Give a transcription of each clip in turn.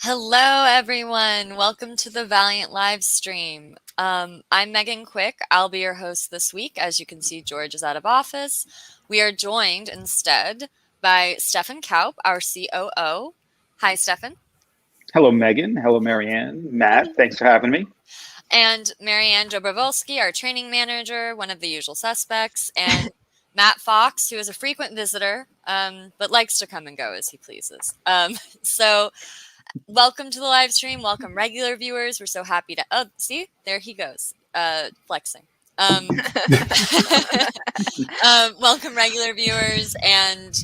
Hello, everyone. Welcome to the Valiant live stream. I'm Megan Quick. I'll be your host this week. As you can see, George is out of office. We are joined instead by Stefan Kaup, our COO. Hi, Stefan. Hello, Megan. Hello, Marianne. Matt, thanks for having me. And Marianne Dobrovolsky, our training manager, one of the usual suspects, and Matt Fox, who is a frequent visitor, but likes to come and go as he pleases. Welcome to the live stream. Welcome, regular viewers. We're so happy to. Oh, see, there he goes, flexing. Welcome, regular viewers and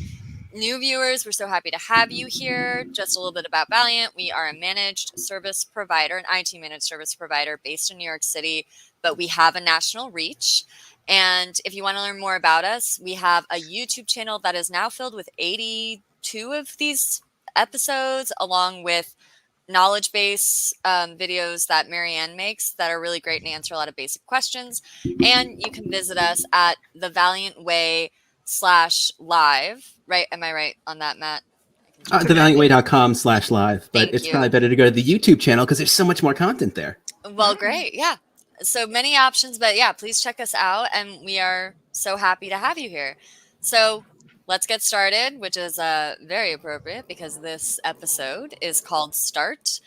new viewers. We're so happy to have you here. Just a little bit about Valiant. We are a managed service provider, an IT managed service provider based in New York City, but we have a national reach. And if you want to learn more about us, we have a YouTube channel that is now filled with 82 of these episodes, along with knowledge base videos that Marianne makes that are really great and answer a lot of basic questions. And you can visit us at the Valiant Way /live, right? Am I right on that, Matt? thevaliantway.com/live, but it's probably better to go to the YouTube channel because there's so much more content there. Well, great. Yeah. So many options, but yeah, please check us out. And we are so happy to have you here. So let's get started, which is very appropriate because this episode is called Start.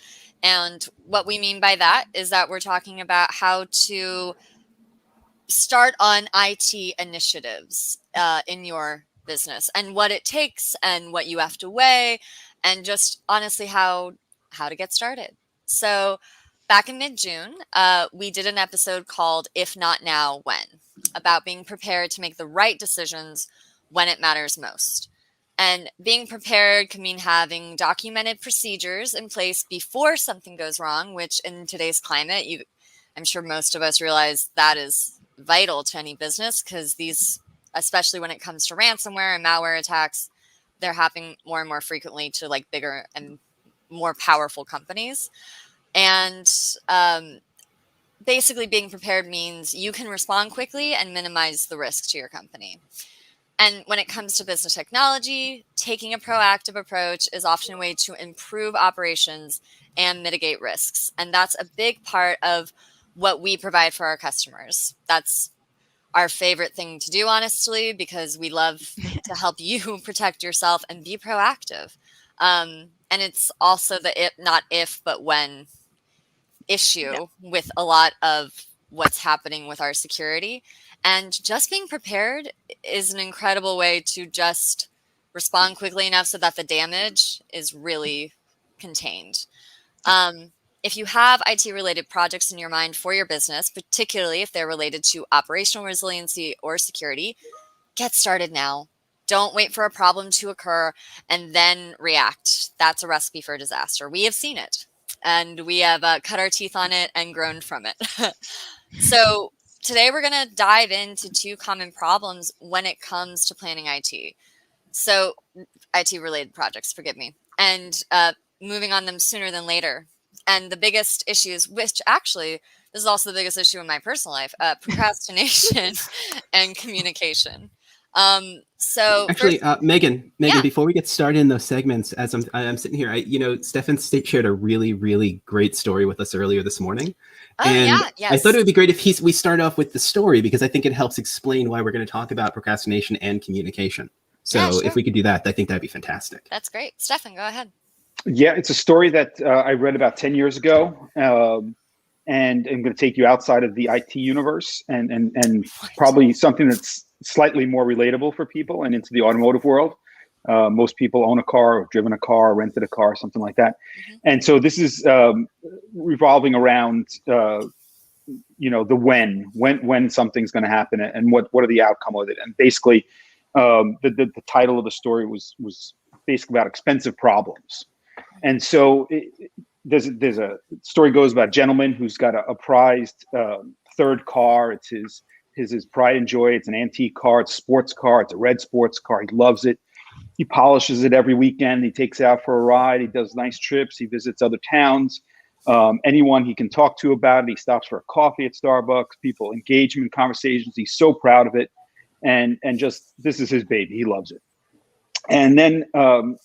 And what we mean by that is that we're talking about how to start on IT initiatives in your business and what it takes and what you have to weigh and just honestly how to get started. So back in mid-June, we did an episode called If Not Now, When? About being prepared to make the right decisions when it matters most. And being prepared can mean having documented procedures in place before something goes wrong, which in today's climate, I'm sure most of us realize that is vital to any business because these, especially when it comes to ransomware and malware attacks, they're happening more and more frequently to like bigger and more powerful companies. And basically being prepared means you can respond quickly and minimize the risk to your company. And when it comes to business technology, taking a proactive approach is often a way to improve operations and mitigate risks. And that's a big part of what we provide for our customers. That's our favorite thing to do, honestly, because we love to help you protect yourself and be proactive. And it's also the not if, but when issue with a lot of what's happening with our security. And just being prepared is an incredible way to just respond quickly enough so that the damage is really contained. If you have IT-related projects in your mind for your business, particularly if they're related to operational resiliency or security, get started now. Don't wait for a problem to occur and then react. That's a recipe for disaster. We have seen it, and we have cut our teeth on it and grown from it. So today we're going to dive into two common problems when it comes to planning IT. So IT-related projects, forgive me, and moving on them sooner than later. And the biggest issues, which actually, this is also the biggest issue in my personal life, procrastination and communication. So actually, first, Megan, before we get started in those segments, as I'm sitting here, Stefan shared a really, really great story with us earlier this morning. Yes. I thought it would be great if we start off with the story because I think it helps explain why we're going to talk about procrastination and communication. So if we could do that, I think that'd be fantastic. That's great. Stefan, go ahead. Yeah, it's a story that I read about 10 years ago. And I'm going to take you outside of the IT universe and probably something that's slightly more relatable for people and into the automotive world. Most people own a car, or driven a car, rented a car, something like that. Mm-hmm. And so this is revolving around, the when something's going to happen and what are the outcome of it. And basically, the title of the story was basically about expensive problems. And so there's a story goes about a gentleman who's got a prized third car. It's his pride and joy. It's an antique car. It's a sports car. It's a red sports car. He loves it. He polishes it every weekend. He takes it out for a ride. He does nice trips. He visits other towns. Anyone he can talk to about it. He stops for a coffee at Starbucks. People engage him in conversations. He's so proud of it. And just, this is his baby. He loves it. And then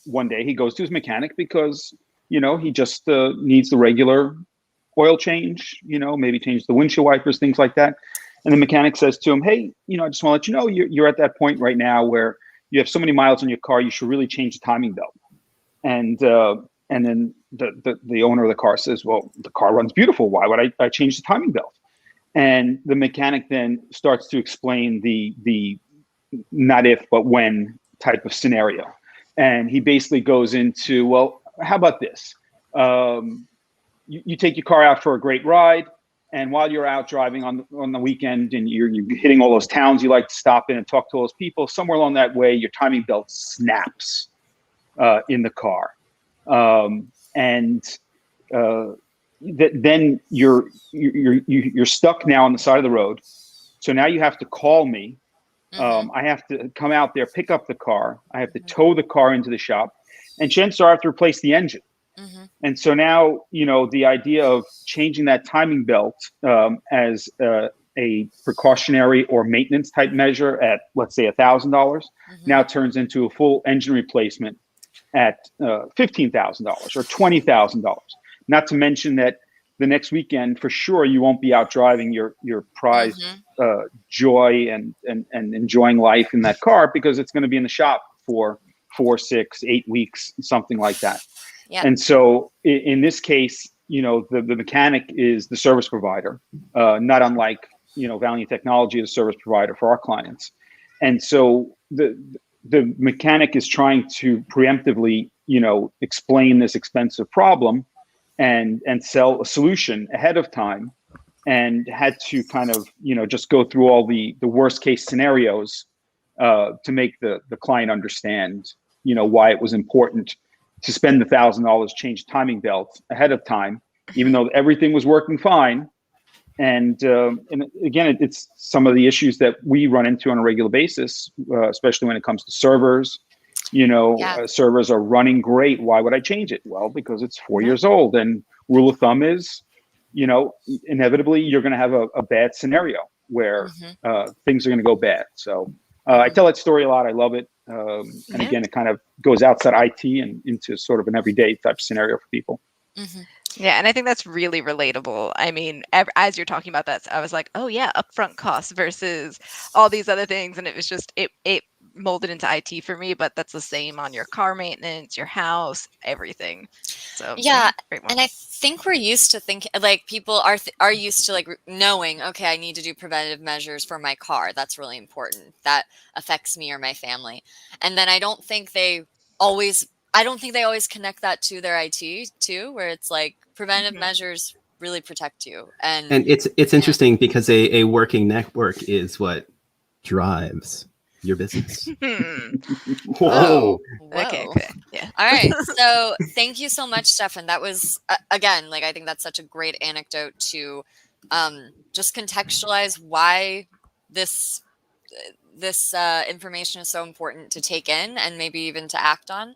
one day he goes to his mechanic because he just needs the regular oil change, maybe change the windshield wipers, things like that. And the mechanic says to him, hey, I just want to let you know you're at that point right now where you have so many miles on your car, you should really change the timing belt. And then the owner of the car says, well, the car runs beautiful. Why would I change the timing belt? And the mechanic then starts to explain the not if, but when type of scenario. And he basically goes into, well, how about this? You take your car out for a great ride. And while you're out driving on the weekend and you're hitting all those towns you like to stop in and talk to all those people, somewhere along that way, your timing belt snaps in the car. Then you're stuck now on the side of the road. So now you have to call me. I have to come out there, pick up the car. I have to tow the car into the shop, and chances are I have to replace the engine. And so now, the idea of changing that timing belt as a precautionary or maintenance type measure at, let's say, $1,000 now turns into a full engine replacement at $15,000 or $20,000. Not to mention that the next weekend, for sure, you won't be out driving your prized joy and enjoying life in that car, because it's going to be in the shop for 4, 6, 8 weeks, something like that. Yeah. And so in this case, the mechanic is the service provider, not unlike, Valiant Technology is a service provider for our clients. And so the mechanic is trying to preemptively, explain this expensive problem and sell a solution ahead of time, and had to kind of, just go through all the worst case scenarios to make the client understand, why it was important to spend $1,000, change timing belt ahead of time, even though everything was working fine. And again, it's some of the issues that we run into on a regular basis, especially when it comes to servers. Servers are running great. Why would I change it? Well, because it's 4 years old. And rule of thumb is, inevitably you're going to have a bad scenario where things are going to go bad. So I tell that story a lot. I love it. And again, it kind of goes outside IT and into sort of an everyday type scenario for people. Yeah, and I think that's really relatable. I mean, as you're talking about that, I was like, oh yeah, upfront costs versus all these other things. And it was just, it molded into IT for me, but that's the same on your car maintenance, your house, everything. So yeah, and I think we're used to thinking, like, people are used to, like, knowing, okay, I need to do preventative measures for my car. That's really important. That affects me or my family. And then I don't think they always connect that to their IT too, where it's like preventive measures really protect you. And it's interesting because a working network is what drives your business. Whoa. Okay. Yeah. All right. So thank you so much, Stefan. That was, again, like, I think that's such a great anecdote to just contextualize why this information is so important to take in and maybe even to act on.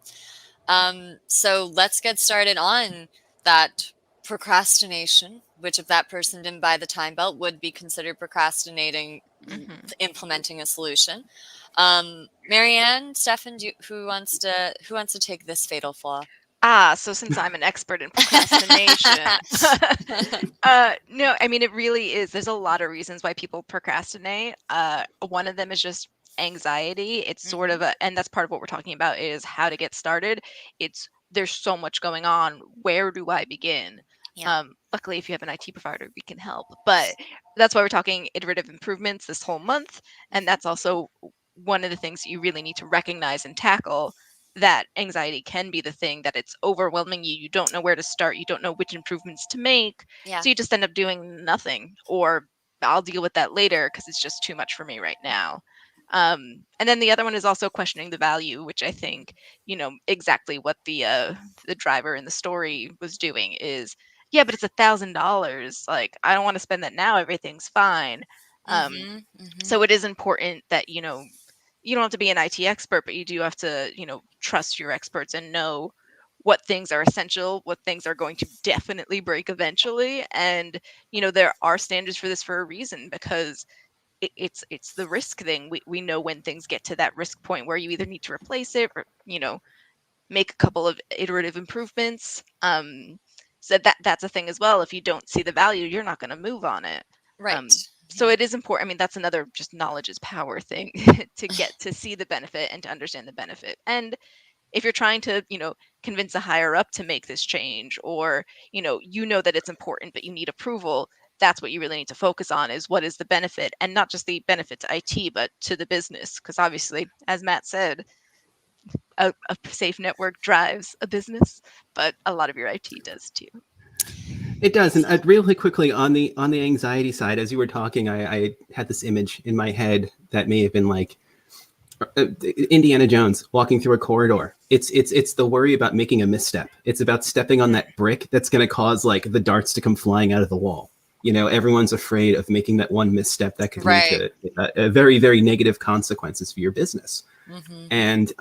So let's get started on that procrastination, which, if that person didn't buy the time belt, would be considered procrastinating, implementing a solution. Marianne, Stefan, who wants to take this fatal flaw? So since I'm an expert in procrastination, no, I mean, it really is. There's a lot of reasons why people procrastinate. One of them is just anxiety. It's sort of and that's part of what we're talking about, is how to get started. There's so much going on. Where do I begin? Yeah. Luckily, if you have an IT provider, we can help. But that's why we're talking iterative improvements this whole month. And that's also one of the things you really need to recognize and tackle, that anxiety can be the thing that it's overwhelming you. You don't know where to start. You don't know which improvements to make. Yeah. So you just end up doing nothing, or I'll deal with that later because it's just too much for me right now. And then the other one is also questioning the value, which I think, exactly what the driver in the story was doing is, yeah, but it's $1,000. Like, I don't want to spend that now. Everything's fine. So it is important that, you don't have to be an IT expert, but you do have to, trust your experts and know what things are essential, what things are going to definitely break eventually. And, there are standards for this for a reason, because it's the risk thing. We know when things get to that risk point where you either need to replace it or, make a couple of iterative improvements. So that's a thing as well. If you don't see the value, you're not going to move on it. Right. So it is important. I mean, that's another just knowledge is power thing to get to see the benefit and to understand the benefit. And if you're trying to, convince a higher up to make this change, or, that it's important, but you need approval, that's what you really need to focus on, is what is the benefit, and not just the benefit to IT, but to the business. Because obviously, as Matt said, a safe network drives a business, but a lot of your IT does too. It does. And really quickly on the anxiety side, as you were talking, I had this image in my head that may have been like Indiana Jones walking through a corridor. It's the worry about making a misstep. It's about stepping on that brick that's going to cause like the darts to come flying out of the wall. Everyone's afraid of making that one misstep that could lead to a very, very negative consequences for your business. Mm-hmm. And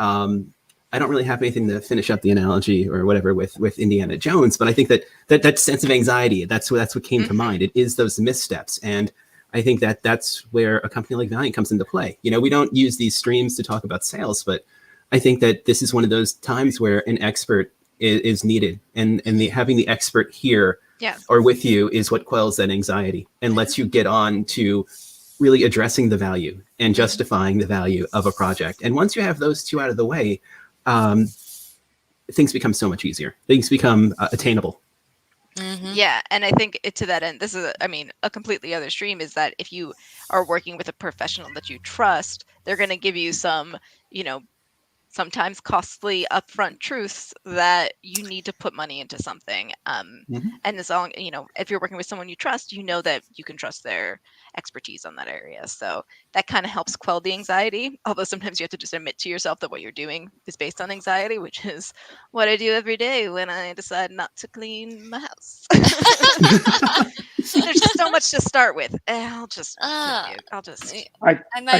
I don't really have anything to finish up the analogy or whatever with Indiana Jones, but I think that sense of anxiety, that's what came to mind. It is those missteps. And I think that's where a company like Valiant comes into play. We don't use these streams to talk about sales, but I think that this is one of those times where an expert is needed, and having the expert here or with you is what quells that anxiety and lets you get on to really addressing the value and justifying the value of a project. And once you have those two out of the way, things become so much easier. Things become attainable. Mm-hmm. Yeah, and I think to that end, this is, a completely other stream, is that if you are working with a professional that you trust, they're going to give you some, sometimes costly upfront truths that you need to put money into something. And as long, if you're working with someone you trust, that you can trust their expertise on that area. So that kind of helps quell the anxiety. Although sometimes you have to just admit to yourself that what you're doing is based on anxiety, which is what I do every day when I decide not to clean my house. There's just so much to start with. I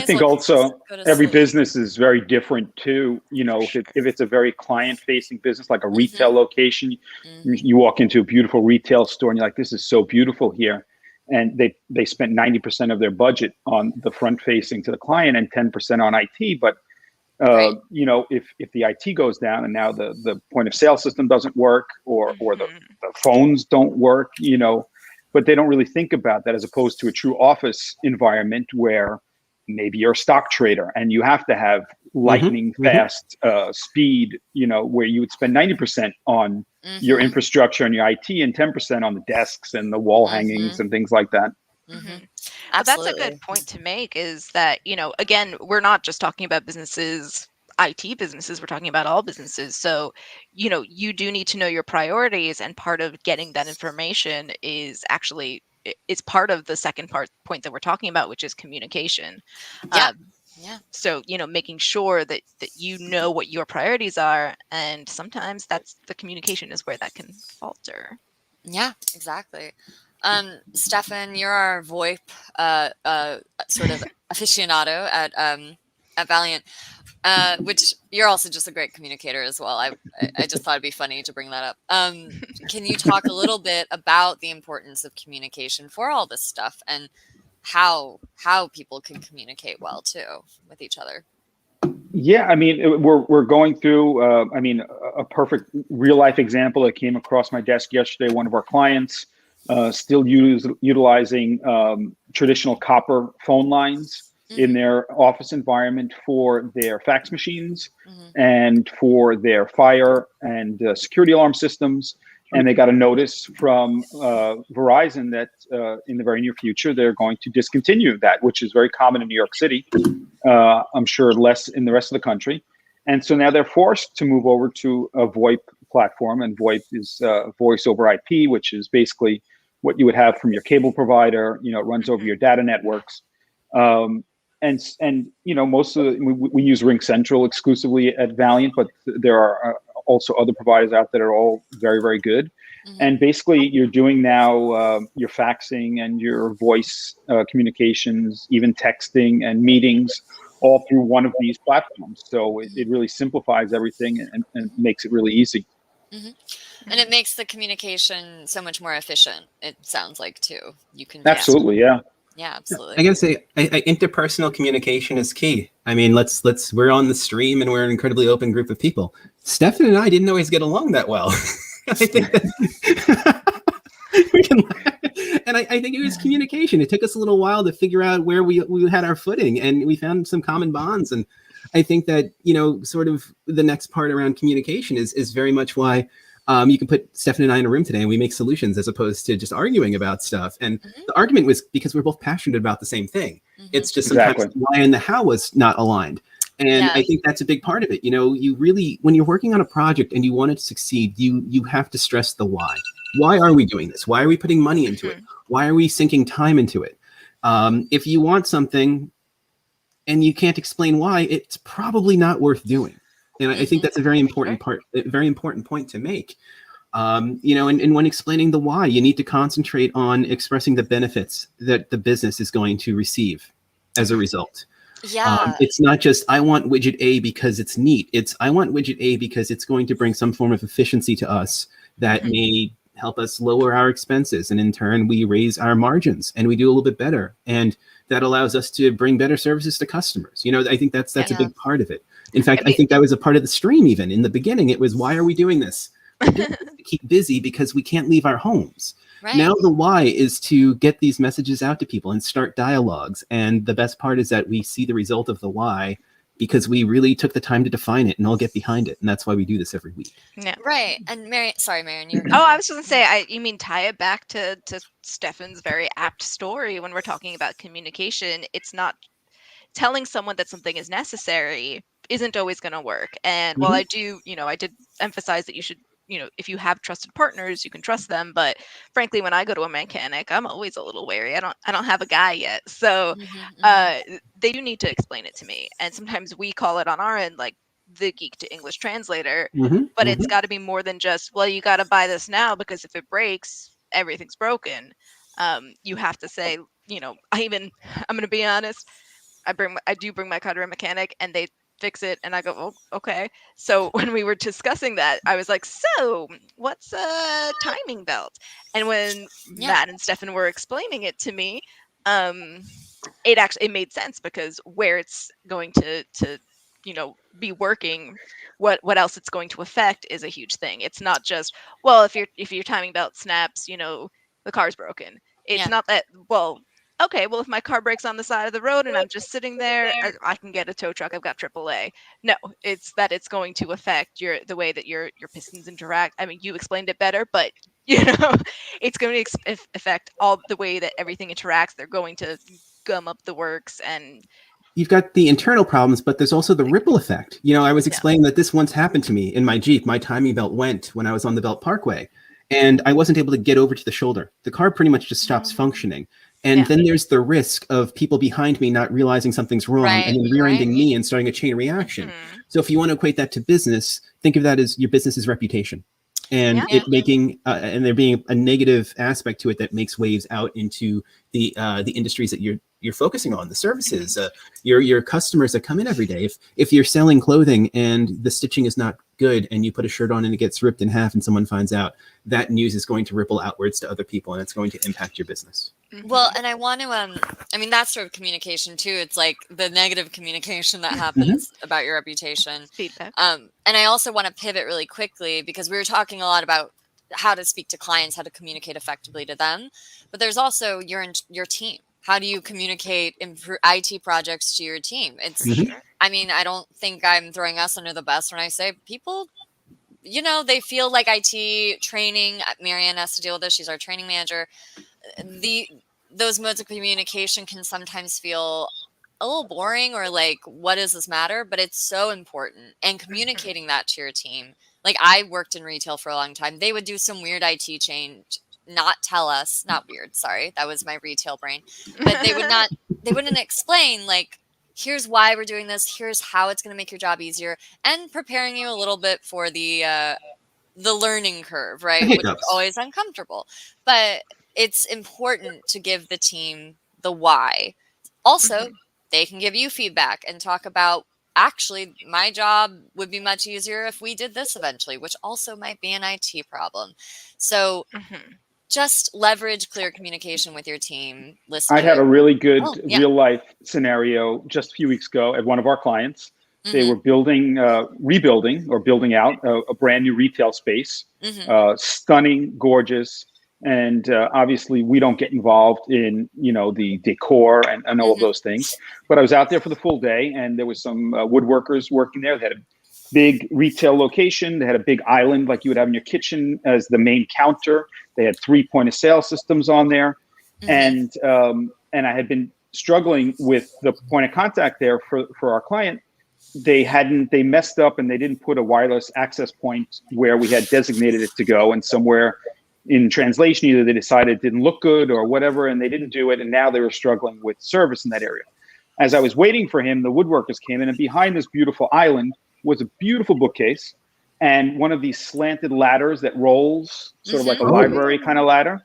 think also every business is very different too. If it's a very client-facing business, like a retail location, you walk into a beautiful retail store and you're like, this is so beautiful here. And they spent 90% of their budget on the front facing to the client and 10% on IT. But if the IT goes down and now the point of sale system doesn't work, or the phones don't work, but they don't really think about that, as opposed to a true office environment where maybe you're a stock trader and you have to have lightning fast speed, where you would spend 90% on your infrastructure and your IT and 10% on the desks and the wall hangings and things like that. But that's a good point to make, is that, again, we're not just talking about businesses, IT businesses, we're talking about all businesses. So, you do need to know your priorities, and part of getting that information is actually, it's part of the second point that we're talking about, which is communication. So, making sure that you know what your priorities are, and sometimes that's the communication is where that can falter. Yeah, exactly. Stefan, you're our VoIP sort of aficionado at Valiant, which you're also just a great communicator as well. I just thought it'd be funny to bring that up. Can you talk a little bit about the importance of communication for all this stuff, and how people can communicate well too with each other? Yeah, we're going through, a perfect real life example that came across my desk yesterday. One of our clients still utilizing traditional copper phone lines in their office environment for their fax machines and for their fire and security alarm systems. And they got a notice from Verizon that in the very near future, they're going to discontinue that, which is very common in New York City. I'm sure less in the rest of the country. And so now they're forced to move over to a VoIP platform. And VoIP is voice over IP, which is basically what you would have from your cable provider. It runs over your data networks. And most of we use RingCentral exclusively at Valiant, but there are also other providers out that are all very, very good. And basically you're doing now your faxing and your voice communications, even texting and meetings, all through one of these platforms. So it really simplifies everything and makes it really easy. And it makes the communication so much more efficient, it sounds like, too. You can absolutely, yeah. Yeah, absolutely. I gotta say, interpersonal communication is key. I mean, we're on the stream and we're an incredibly open group of people. Stefan and I didn't always get along that well. I think that I think it was communication. It took us a little while to figure out where we had our footing, and we found some common bonds. And I think that, sort of the next part around communication is very much why you can put Stefan and I in a room today and we make solutions as opposed to just arguing about stuff. And the argument was because we're both passionate about the same thing. It's just sometimes the why and the how was not aligned. And I think that's a big part of it. You really, when you're working on a project and you want it to succeed, you have to stress the why. Why are we doing this? Why are we putting money into it? Why are we sinking time into it? If you want something and you can't explain why, it's probably not worth doing. And I think that's a very important point to make. And when explaining the why, you need to concentrate on expressing the benefits that the business is going to receive as a result. Yeah. It's not just, I want widget A because it's neat. It's, I want widget A because it's going to bring some form of efficiency to us that may help us lower our expenses. And in turn, we raise our margins and we do a little bit better. And that allows us to bring better services to customers. I think that's a big part of it. In fact, I think that was a part of the stream. Even in the beginning, it was, why are we doing this? We're doing this to keep busy because we can't leave our homes. Right. Now the why is to get these messages out to people and start dialogues. And the best part is that we see the result of the why because we really took the time to define it and all get behind it. And that's why we do this every week. Yeah. Right. And Marion, you were I was just going to say, you mean tie it back to Stefan's very apt story when we're talking about communication. It's not telling someone that something is necessary isn't always going to work. And while I do, I did emphasize that you should, if you have trusted partners, you can trust them. But frankly, when I go to a mechanic, I'm always a little wary. I don't have a guy yet. So they do need to explain it to me. And sometimes we call it on our end, like the geek to English translator, but it's got to be more than just, well, you got to buy this now because if it breaks, everything's broken. You have to say, I'm going to be honest. I do bring my car to a mechanic and they fix it and I go, oh, okay. So when we were discussing that, I was like, so what's a timing belt? And when Matt and Stefan were explaining it to me, it made sense because where it's going to be working, what else it's going to affect is a huge thing. It's not just, well, if your timing belt snaps, the car's broken. It's not that, well, okay, well, if my car breaks on the side of the road and I'm just sitting there, I can get a tow truck. I've got AAA. No, it's that it's going to affect the way that your pistons interact. I mean, you explained it better, but it's going to affect all the way that everything interacts. They're going to gum up the works, and you've got the internal problems, but there's also the ripple effect. I was explaining that this once happened to me in my Jeep. My timing belt went when I was on the Belt Parkway, and I wasn't able to get over to the shoulder. The car pretty much just stops functioning. And then there's the risk of people behind me not realizing something's wrong and then rear-ending me and starting a chain reaction. So if you want to equate that to business, think of that as your business's reputation. And it making and there being a negative aspect to it that makes waves out into the industries that you're focusing on, the services, your customers that come in every day. If you're selling clothing and the stitching is not good and you put a shirt on and it gets ripped in half and someone finds out, that news is going to ripple outwards to other people and it's going to impact your business. Well, and I want to, that's sort of communication too. It's like the negative communication that happens about your reputation. Feedback. And I also want to pivot really quickly because we were talking a lot about how to speak to clients, how to communicate effectively to them. But there's also your team. How do you communicate IT projects to your team? It's, I don't think I'm throwing us under the bus when I say people, they feel like IT training. Marianne has to deal with this. She's our training manager. Those modes of communication can sometimes feel a little boring or like, what does this matter? But it's so important. And communicating that to your team. Like I worked in retail for a long time. They would do some weird IT change, not tell us, not weird. Sorry. That was my retail brain, but they wouldn't explain like, here's why we're doing this. Here's how it's going to make your job easier and preparing you a little bit for the learning curve, right? Which is always uncomfortable, but it's important to give the team the why. Also, they can give you feedback and talk about, actually, my job would be much easier if we did this eventually, which also might be an IT problem. So just leverage clear communication with your team. Listen. I had a really good real life scenario just a few weeks ago at one of our clients. They were building out a brand new retail space, stunning, gorgeous. And obviously we don't get involved in, the decor and all of those things. But I was out there for the full day, and there was some woodworkers working there. They had a big retail location. They had a big island like you would have in your kitchen as the main counter. They had 3 point of sale systems on there. And I had been struggling with the point of contact there for our client. They messed up, and they didn't put a wireless access point where we had designated it to go, and somewhere in translation, either they decided it didn't look good or whatever, and they didn't do it. And now they were struggling with service in that area. As I was waiting for him, the woodworkers came in, and behind this beautiful island was a beautiful bookcase and one of these slanted ladders that rolls, sort of like a library kind of ladder.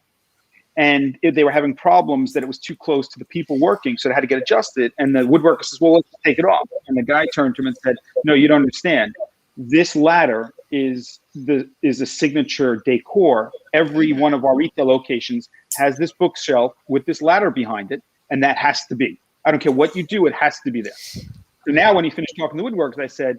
And they were having problems that it was too close to the people working, so they had to get adjusted. And the woodworker says, well, let's take it off. And the guy turned to him and said, no, you don't understand. This ladder is a signature decor. Every one of our retail locations has this bookshelf with this ladder behind it, and that has to be. I don't care what you do, it has to be there. So now when he finished talking to the woodworkers, I said,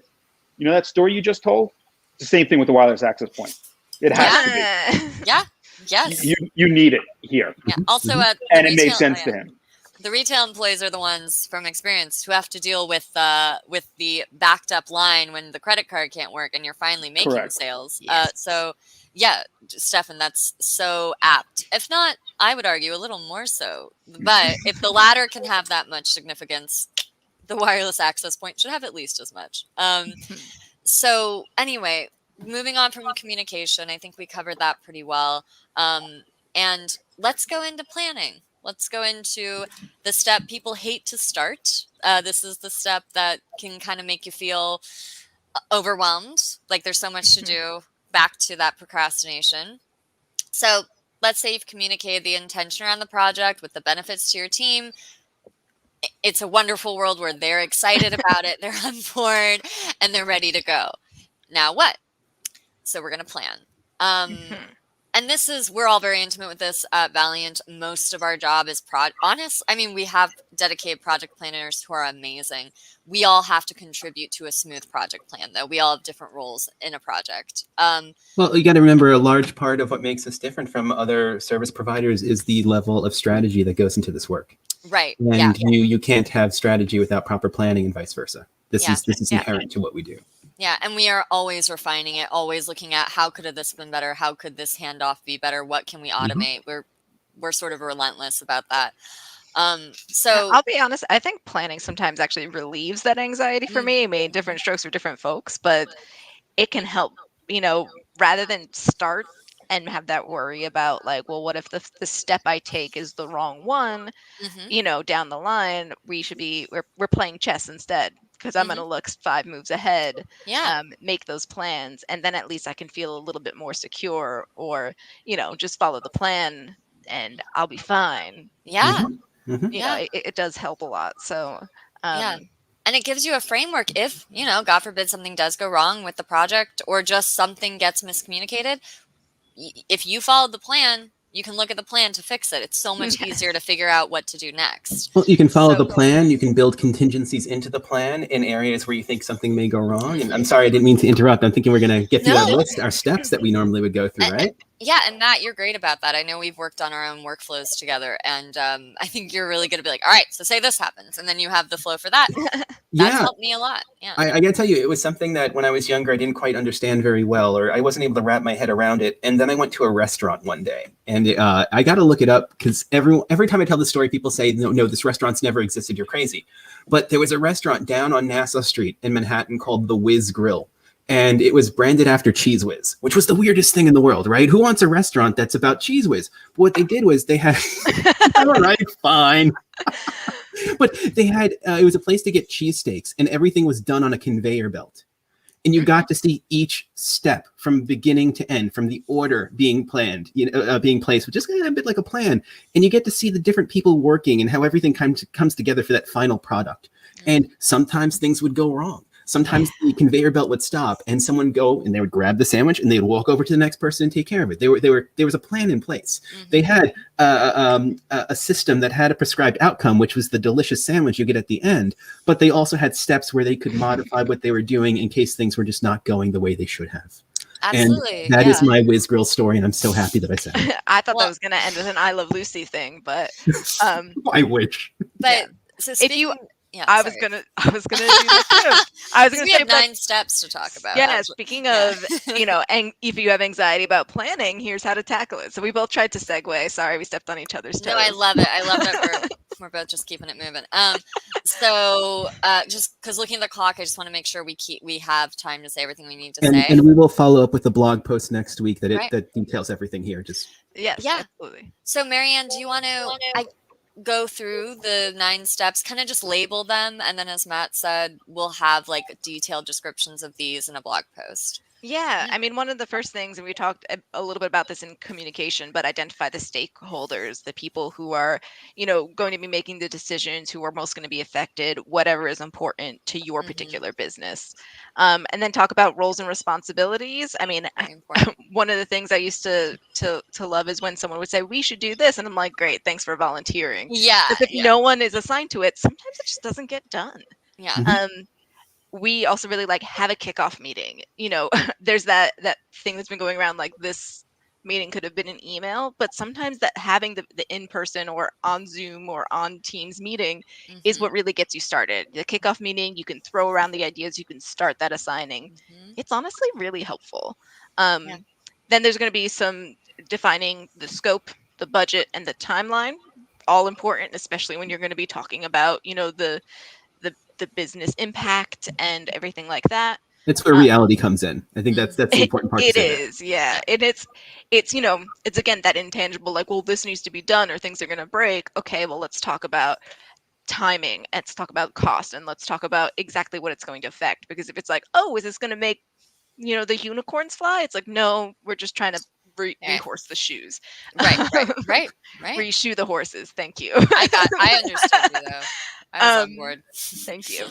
that story you just told? It's the same thing with the wireless access point. It has to be. Yeah. Yes. You need it here. Yeah. Also, and it made sense to him. The retail employees are the ones, from experience, who have to deal with the backed up line when the credit card can't work and you're finally making sales. Yes. Stefan, that's so apt. If not, I would argue a little more so. But if the latter can have that much significance, the wireless access point should have at least as much. So anyway, moving on from communication, I think we covered that pretty well. And let's go into planning. Let's go into the step people hate to start. This is the step that can kind of make you feel overwhelmed, like there's so much to do, back to that procrastination. So let's say you've communicated the intention around the project with the benefits to your team. It's a wonderful world where they're excited about it, they're on board, and they're ready to go. Now what? So we're going to plan. And we're all very intimate with this at Valiant. Most of our job is we have dedicated project planners who are amazing. We all have to contribute to a smooth project plan, though. We all have different roles in a project. Well, you got to remember, a large part of what makes us different from other service providers is the level of strategy that goes into this work. Right. And you can't have strategy without proper planning, and vice versa. This is inherent to what we do. Yeah, and we are always refining it, always looking at how could this have been better, how could this handoff be better, what can we automate? We're sort of relentless about that. So I'll be honest, I think planning sometimes actually relieves that anxiety for me. I mean, different strokes for different folks, but it can help, rather than start and have that worry about like, well, what if the step I take is the wrong one, down the line, we're playing chess instead. Because I'm going to look 5 moves ahead, make those plans, and then at least I can feel a little bit more secure, or, just follow the plan and I'll be fine. Yeah. It does help a lot. So, and it gives you a framework if, God forbid something does go wrong with the project or just something gets miscommunicated. If you followed the plan, you can look at the plan to fix it. It's so much easier to figure out what to do next. Well, you can follow the plan. You can build contingencies into the plan in areas where you think something may go wrong. And I'm sorry, I didn't mean to interrupt. I'm thinking we're going to get through our list, our steps that we normally would go through, right? Yeah, and Matt, you're great about that. I know we've worked on our own workflows together, and I think you're really going to be like, all right, so say this happens, and then you have the flow for that. That's helped me a lot. Yeah, I got to tell you, it was something that when I was younger, I didn't quite understand very well, or I wasn't able to wrap my head around it. And then I went to a restaurant one day, and I got to look it up because every time I tell the story, people say, no, this restaurant's never existed. You're crazy. But there was a restaurant down on Nassau Street in Manhattan called The Whiz Grill. And it was branded after Cheese Whiz, which was the weirdest thing in the world, right? Who wants a restaurant that's about Cheese Whiz? But what they did was they had, all right, fine. But they had, it was a place to get cheesesteaks, and everything was done on a conveyor belt. And you got to see each step from beginning to end, from the order being planned, being placed, which is a bit like a plan. And you get to see the different people working and how everything comes together for that final product. And sometimes things would go wrong. Sometimes the conveyor belt would stop and someone go and they would grab the sandwich and they would walk over to the next person and take care of it. There was a plan in place. They had a system that had a prescribed outcome, which was the delicious sandwich you get at the end, but they also had steps where they could modify what they were doing in case things were just not going the way they should have. Absolutely. And that is my Whiz Girl story, and I'm so happy that I said it. I thought that was going to end with an I Love Lucy thing, but I wish. But so speaking, I was gonna do that too. I was gonna say we have 9 steps to talk about. Yeah, speaking of, and if you have anxiety about planning, here's how to tackle it. So we both tried to segue. Sorry, we stepped on each other's toes. No, I love it. I love that we're both just keeping it moving. So just because looking at the clock, I just want to make sure we have time to say everything we need to say. And we will follow up with the blog post next week that details everything here. Yes, absolutely. So Marianne, do you want to go through the 9 steps, kind of just label them, and then as Matt said, we'll have like detailed descriptions of these in a blog post? Yeah, I mean, one of the first things, and we talked a little bit about this in communication, but identify the stakeholders, the people who are, going to be making the decisions, who are most going to be affected, whatever is important to your particular business. And then talk about roles and responsibilities. I mean, one of the things I used to love is when someone would say, we should do this. And I'm like, great, thanks for volunteering. Yeah. Because if no one is assigned to it, sometimes it just doesn't get done. Yeah. We also really have a kickoff meeting. There's that thing that's been going around, like this meeting could have been an email, but sometimes that having the in-person or on Zoom or on Teams meeting is what really gets you started. The kickoff meeting, you can throw around the ideas, you can start that assigning. It's honestly really helpful. Then there's going to be some defining the scope, the budget, and the timeline, all important, especially when you're going to be talking about, the business impact and everything like that. That's where reality comes in. I think that's the important part. It is, yeah. And it's again that intangible, like, well, this needs to be done or things are going to break. Okay, well, let's talk about timing. Let's talk about cost, and let's talk about exactly what it's going to affect. Because if it's like, oh, is this going to make the unicorns fly? It's like, no, we're just trying to rehorse the shoes. Right. Reshoe the horses. Thank you. I understood you though. I was on board. Thank you.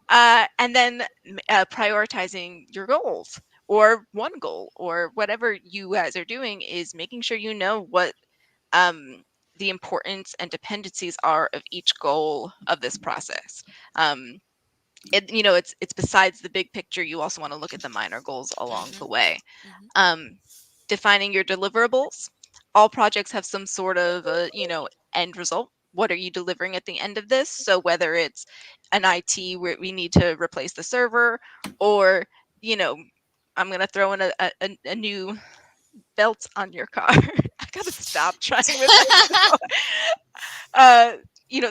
And then prioritizing your goals, or one goal, or whatever you guys are doing, is making sure you know what the importance and dependencies are of each goal of this process. It's besides the big picture. You also want to look at the minor goals along the way. Defining your deliverables. All projects have some sort of end result. What are you delivering at the end of this? So whether it's an IT where we need to replace the server, or I'm gonna throw in a new belt on your car. I gotta stop trying with that.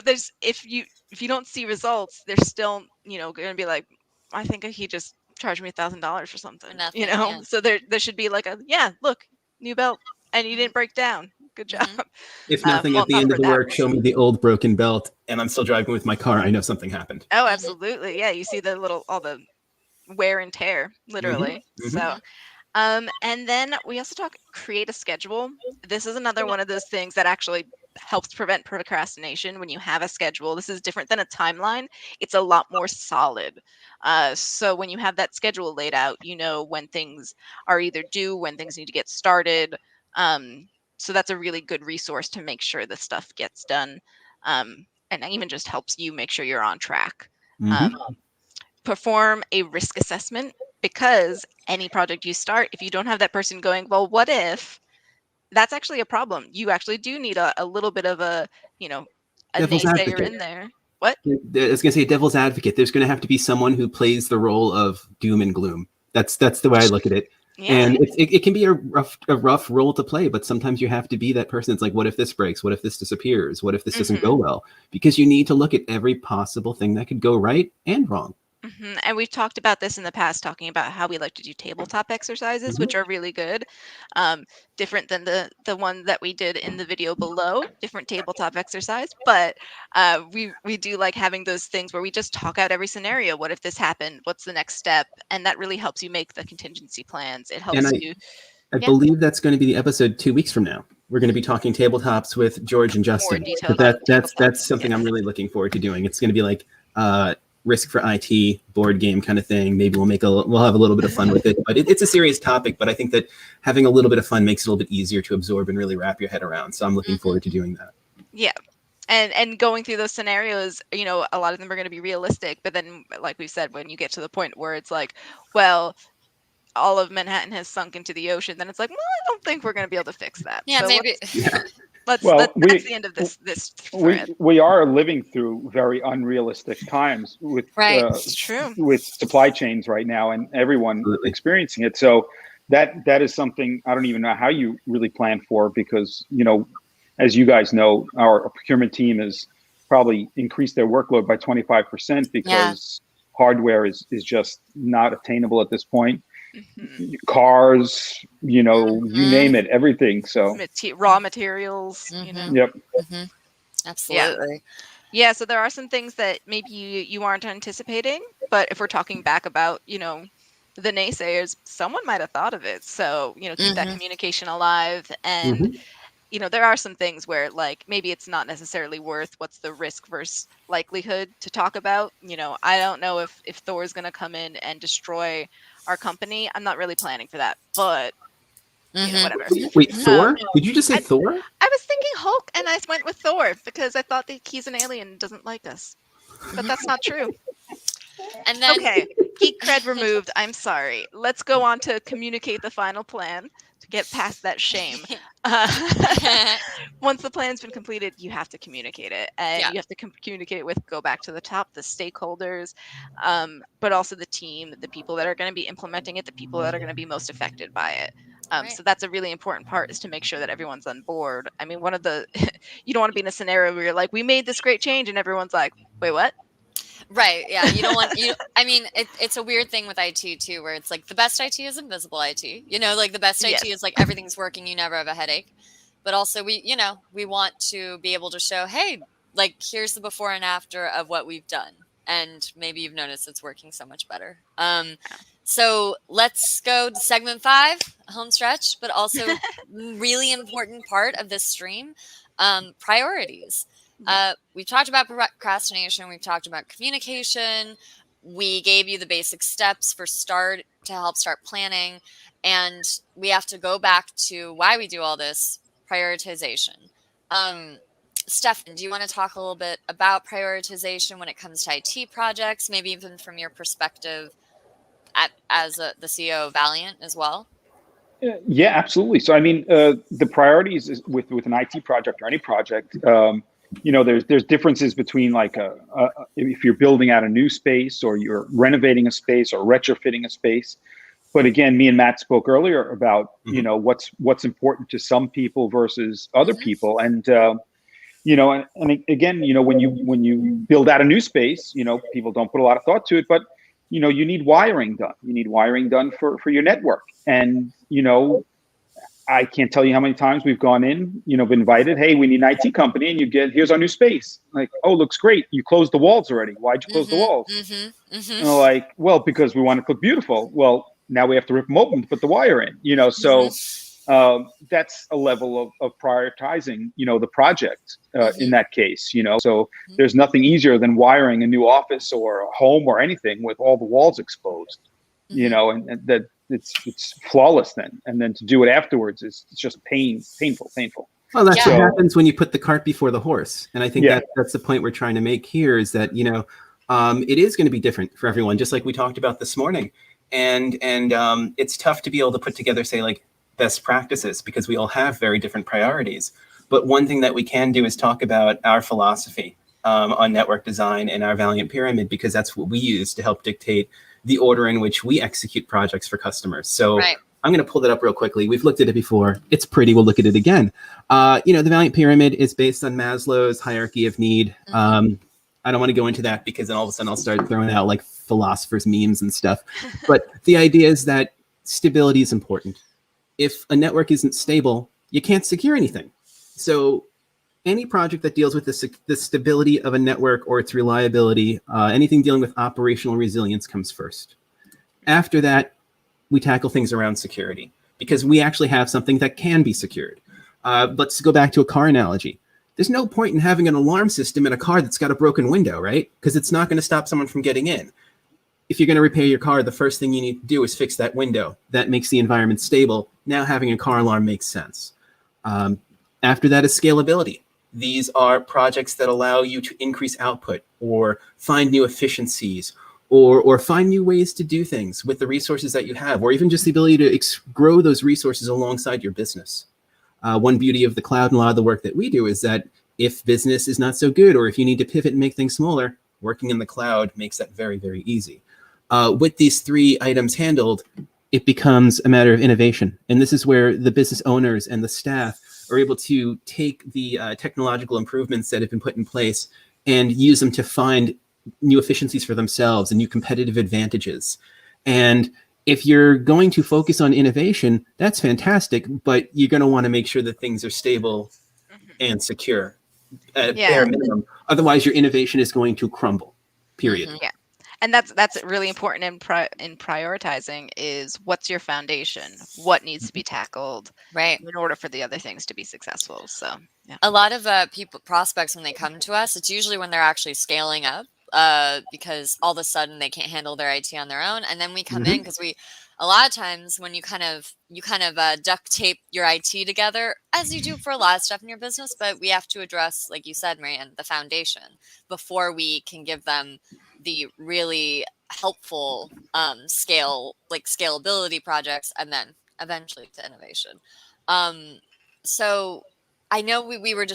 There's if you don't see results, there's still gonna be like, I think he just charged me $1,000 for something. Nothing, So there should be like look, new belt, and you didn't break down. Good job. If nothing, at the end of the work, show me the old broken belt, and I'm still driving with my car. I know something happened. Oh, absolutely. Yeah, you see all the wear and tear, literally. So, and then we also create a schedule. This is another one of those things that actually helps prevent procrastination. When you have a schedule, this is different than a timeline. It's a lot more solid. So when you have that schedule laid out, when things are either due, when things need to get started. So that's a really good resource to make sure the stuff gets done, and even just helps you make sure you're on track. Perform a risk assessment, because any project you start, if you don't have that person going, well, what if, that's actually a problem. You actually do need a little bit of a naysayer in there. What? I was going to say devil's advocate. There's going to have to be someone who plays the role of doom and gloom. That's the way I look at it. Yeah. And it can be a rough role to play, but sometimes you have to be that person. It's like, what if this breaks? What if this disappears? What if this doesn't go well? Because you need to look at every possible thing that could go right and wrong. And we've talked about this in the past, talking about how we like to do tabletop exercises, which are really good. Different than the one that we did in the video below, different tabletop exercise. But we do like having those things where we just talk out every scenario. What if this happened? What's the next step? And that really helps you make the contingency plans. It helps you. I believe that's going to be the episode 2 weeks from now. We're going to be talking tabletops with George and Justin. That's something I'm really looking forward to doing. It's going to be like, risk for IT board game kind of thing. Maybe we'll have a little bit of fun with it, but it's a serious topic. But I think that having a little bit of fun makes it a little bit easier to absorb and really wrap your head around. So I'm looking forward to doing that. Yeah. And going through those scenarios, you know, a lot of them are going to be realistic, but then, like we said, when you get to the point where it's like, well, all of Manhattan has sunk into the ocean, then it's like, well, I don't think we're going to be able to fix that. Yeah, so maybe. That's the end of this thread. We are living through very unrealistic times with It's true. with supply chains right now, and everyone experiencing it. So that is something I don't even know how you really plan for, because, you know, as you guys know, our procurement team has probably increased their workload by 25% because hardware is just not attainable at this point. Mm-hmm. Cars, you know, you name it, everything. So raw materials, you know. Yep. Mm-hmm. Absolutely. Yeah. So there are some things that maybe you aren't anticipating, but if we're talking back about, you know, the naysayers, someone might have thought of it. So, you know, keep that communication alive. And you know, there are some things where, like, maybe it's not necessarily worth what's the risk versus likelihood to talk about. You know, I don't know if Thor is going to come in and destroy our company. I'm not really planning for that, but you know, whatever. Wait, Thor? Did you just say Thor? I was thinking Hulk, and I went with Thor because I thought that he's an alien and doesn't like us. But that's not true. And then, okay, geek cred removed. I'm sorry. Let's go on to communicate the final plan to get past that shame. Once the plan's been completed, you have to communicate it. And you have to communicate with, go back to the top, the stakeholders, but also the team, the people that are going to be implementing it, the people that are going to be most affected by it. So that's a really important part, is to make sure that everyone's on board. I mean, you don't want to be in a scenario where you're like, we made this great change, and everyone's like, wait, what? Right. Yeah. You don't want I mean, it's a weird thing with IT too, where it's like the best IT is invisible IT, you know, like the best IT is like everything's working. You never have a headache, but also we want to be able to show, hey, like, here's the before and after of what we've done. And maybe you've noticed it's working so much better. So let's go to segment 5, home stretch, but also really important part of this stream, priorities. We've talked about procrastination. We've talked about communication. We gave you the basic steps to help start planning. And we have to go back to why we do all this, prioritization. Stefan, do you want to talk a little bit about prioritization when it comes to IT projects, maybe even from your perspective as the CEO of Valiant as well? Yeah, absolutely. So, I mean, the priorities is with an IT project or any project, you know, there's differences between, like, if you're building out a new space, or you're renovating a space, or retrofitting a space. But again, me and Matt spoke earlier about, you know, what's important to some people versus other people. And, you know, and again, you know, when you build out a new space, you know, people don't put a lot of thought to it, but, you know, you need wiring done. You need wiring done for your network. And, you know, I can't tell you how many times we've gone in, you know, been invited, hey, we need an IT company, and here's our new space. Like, oh, looks great. You closed the walls already. Why'd you close the walls? And they're like, well, because we want it to look beautiful. Well, now we have to rip them open to put the wire in, you know, so that's a level of prioritizing, you know, the project in that case, you know. So there's nothing easier than wiring a new office or a home or anything with all the walls exposed, you know, and that it's flawless then. And then to do it afterwards is just painful. Well, that's what happens when you put the cart before the horse. And I think that's the point we're trying to make here, is that, you know, it is going to be different for everyone, just like we talked about this morning. And it's tough to be able to put together, say, like, best practices, because we all have very different priorities. But one thing that we can do is talk about our philosophy on network design and our Valiant Pyramid, because that's what we use to help dictate the order in which we execute projects for customers. So I'm going to pull that up real quickly. We've looked at it before. It's pretty. We'll look at it again. You know, the Valiant Pyramid is based on Maslow's hierarchy of need. I don't want to go into that, because then all of a sudden I'll start throwing out, like, philosophers' memes and stuff. But the idea is that stability is important. If a network isn't stable, you can't secure anything. So any project that deals with the stability of a network or its reliability, anything dealing with operational resilience, comes first. After that, we tackle things around security, because we actually have something that can be secured. Let's go back to a car analogy. there's no point in having an alarm system in a car that's got a broken window, right? Because it's not going to stop someone from getting in. If you're going to repair your car, the first thing you need to do is fix that window. That makes the environment stable. Now having a car alarm makes sense. After that is scalability. These are projects that allow you to increase output or find new efficiencies or find new ways to do things with the resources that you have, or even just the ability to grow those resources alongside your business. One beauty of the cloud and a lot of the work that we do is that if business is not so good, or if you need to pivot and make things smaller, working in the cloud makes that very, very easy. With these 3 items handled, it becomes a matter of innovation. And this is where the business owners and the staff are able to take the technological improvements that have been put in place and use them to find new efficiencies for themselves and new competitive advantages. And if you're going to focus on innovation, that's fantastic, but you're going to want to make sure that things are stable and secure at bare minimum. Otherwise, your innovation is going to crumble, period. Yeah. And that's really important in prioritizing is what's your foundation? What needs to be tackled in order for the other things to be successful? So, yeah. A lot of prospects, when they come to us, it's usually when they're actually scaling up because all of a sudden they can't handle their IT on their own. And then we come in because a lot of times when you kind of duct tape your IT together, as you do for a lot of stuff in your business, but we have to address, like you said, Marianne, the foundation before we can give them the really helpful scalability projects, and then eventually to innovation. So I know we were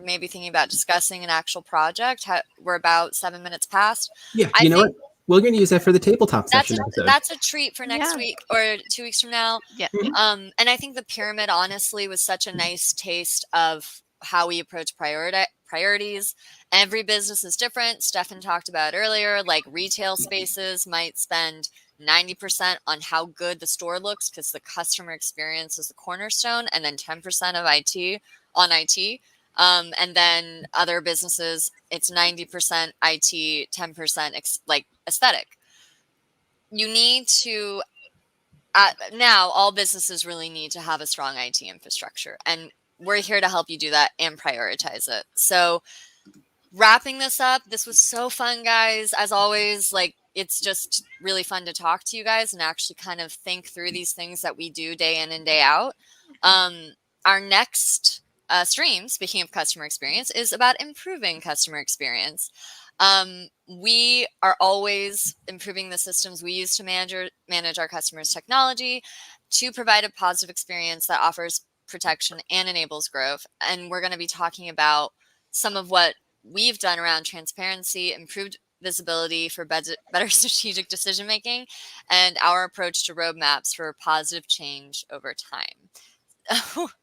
maybe thinking about discussing an actual project. We're about 7 minutes past. Yeah, you know what? We're going to use that for the tabletop session episode. That's a treat for next week or 2 weeks from now. Yeah. And I think the pyramid, honestly, was such a nice taste of how we approach priorities. Every business is different. Stefan talked about earlier, like retail spaces might spend 90% on how good the store looks because the customer experience is the cornerstone, and then 10% of IT on IT. And then other businesses, it's 90% IT, 10% aesthetic. You need to, now all businesses really need to have a strong IT infrastructure, and we're here to help you do that and prioritize it. So wrapping this up, this was so fun, guys. As always, it's just really fun to talk to you guys and actually kind of think through these things that we do day in and day out. Our next stream, speaking of customer experience, is about improving customer experience. We are always improving the systems we use to manage our customers' technology to provide a positive experience that offers protection and enables growth. And we're going to be talking about some of what we've done around transparency, improved visibility for better strategic decision making, and our approach to roadmaps for positive change over time.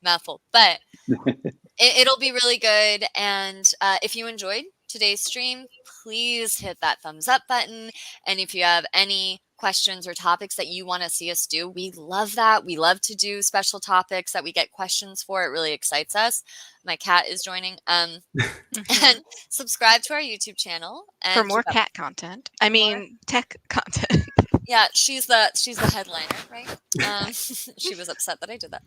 Mouthful, but it'll be really good. And if you enjoyed today's stream, please hit that thumbs up button. And if you have any questions or topics that you want to see us do, we love that. We love to do special topics that we get questions for. It really excites us. My cat is joining. And subscribe to our YouTube channel for more cat content. I mean, tech content. Yeah, she's the headliner, right? She was upset that I did that.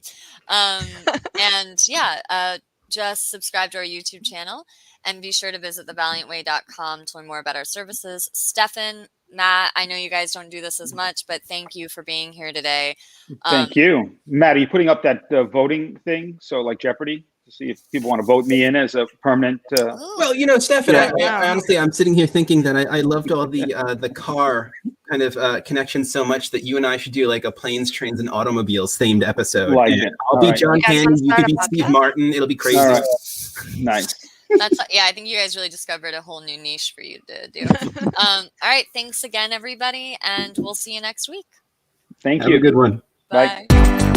And yeah, just subscribe to our YouTube channel and be sure to visit thevaliantway.com to learn more about our services. Stefan, Matt, I know you guys don't do this as much, but thank you for being here today. Thank you. Matt, are you putting up that voting thing? So like Jeopardy? To see if people want to vote me in as a permanent. Well, Stefan, I honestly, I'm sitting here thinking that I loved all the car kind of connections so much that you and I should do like a planes, trains, and automobiles themed episode. I'll be John Candy, you could be Steve Martin. It'll be crazy. Right. Nice. I think you guys really discovered a whole new niche for you to do. All right. Thanks again, everybody. And we'll see you next week. Thank you. Have a good one. Bye. Bye.